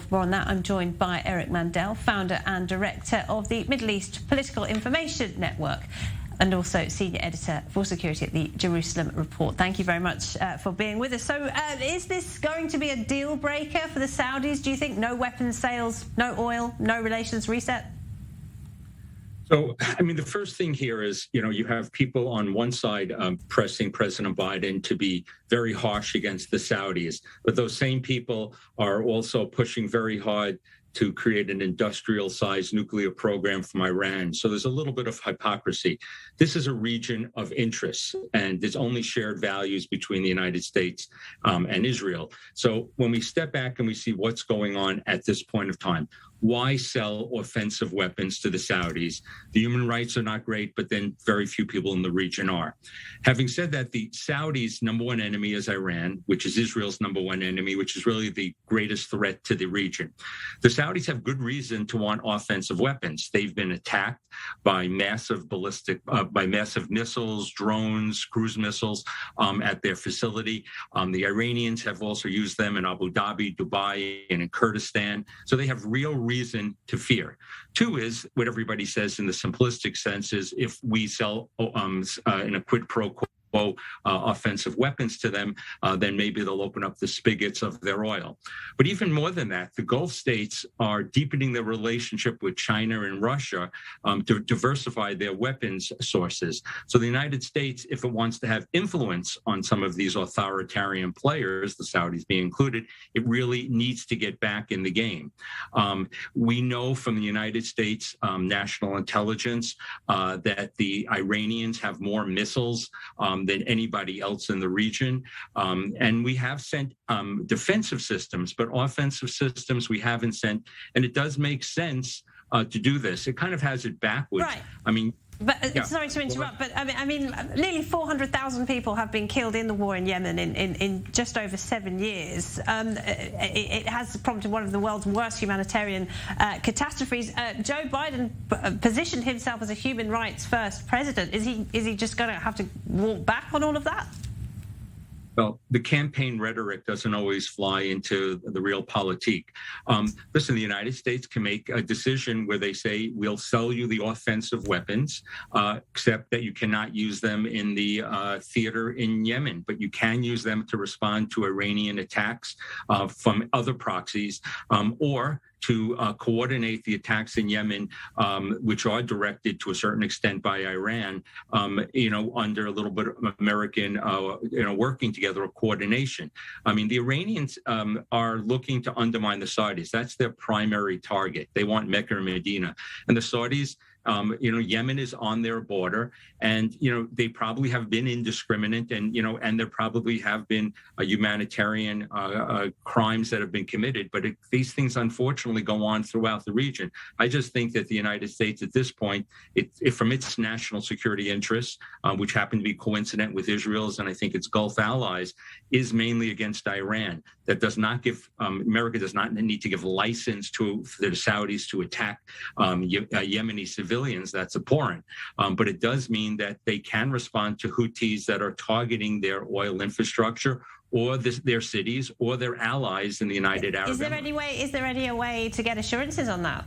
For more on that, I'm joined by Eric Mandel, founder and director of the Middle East Political Information Network, and also senior editor for security at the Jerusalem Report. Thank you very much for being with us. So is this going to be a deal breaker for the Saudis? Do you think no weapons sales, no oil, no relations reset? So, I mean, the first thing here is, you have people on one side pressing President Biden to be very harsh against the Saudis, but those same people are also pushing very hard to create an industrial-sized nuclear program from Iran. So there's a little bit of hypocrisy. This is a region of interest, and there's only shared values between the United States and Israel. So when we step back and we see what's going on at this point of time, why sell offensive weapons to the Saudis? The human rights are not great, but then very few people in the region are. Having said that, the Saudis' number one enemy is Iran, which is Israel's number one enemy, which is really the greatest threat to the region. The Saudis have good reason to want offensive weapons. They've been attacked by massive missiles, drones, cruise missiles at their facility. The Iranians have also used them in Abu Dhabi, Dubai, and in Kurdistan. So they have real reason to fear. Two is what everybody says in the simplistic sense is if we sell in a quid pro quo offensive weapons to them, then maybe they'll open up the spigots of their oil. But even more than that, the Gulf states are deepening their relationship with China and Russia to diversify their weapons sources. So the United States, if it wants to have influence on some of these authoritarian players, the Saudis being included, it really needs to get back in the game. We know from the United States national intelligence that the Iranians have more missiles than anybody else in the region. And we have sent defensive systems, but offensive systems we haven't sent. And it does make sense to do this. It kind of has it backwards. Right. I mean, sorry to interrupt, but I mean, nearly 400,000 people have been killed in the war in Yemen in just over 7 years. It has prompted one of the world's worst humanitarian catastrophes. Joe Biden positioned himself as a human rights first president. Is he just going to have to walk back on all of that? Well, the campaign rhetoric doesn't always fly into the real politique. Listen, the United States can make a decision where they say, we'll sell you the offensive weapons, except that you cannot use them in the theater in Yemen, but you can use them to respond to Iranian attacks from other proxies, or to coordinate the attacks in Yemen, which are directed to a certain extent by Iran, under a little bit of American, working together, a coordination. I mean, the Iranians are looking to undermine the Saudis. That's their primary target. They want Mecca and Medina. And the Saudis, Yemen is on their border, and, they probably have been indiscriminate, and there probably have been humanitarian crimes that have been committed. But these things, unfortunately, go on throughout the region. I just think that the United States at this point, from its national security interests, which happen to be coincident with Israel's and I think its Gulf allies, is mainly against Iran. That does not give, America does not need to give license to the Saudis to attack Yemeni civilians. That's abhorrent. But it does mean that they can respond to Houthis that are targeting their oil infrastructure or their cities or their allies in the United Arab Emirates. Is there any way to get assurances on that?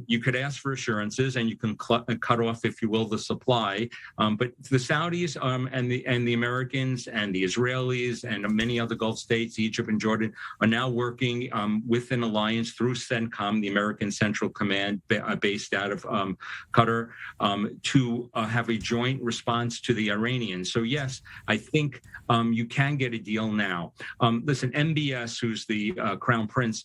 You could ask for assurances, and you can cut off, if you will, the supply. But the Saudis and the Americans and the Israelis and many other Gulf states, Egypt and Jordan, are now working with an alliance through CENTCOM, the American Central Command based out of Qatar, to have a joint response to the Iranians. So yes, I think you can get a deal now. Listen, MBS, who's the Crown Prince,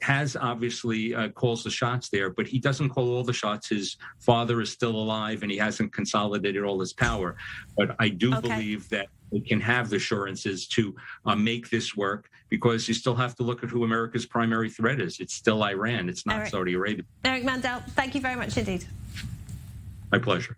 has obviously calls the shots there, but he doesn't call all the shots. His father is still alive, and he hasn't consolidated all his power. But I do believe that we can have the assurances to make this work, because you still have to look at who America's primary threat is. It's still Iran. It's not Saudi Arabia. Eric Mandel, thank you very much indeed. My pleasure.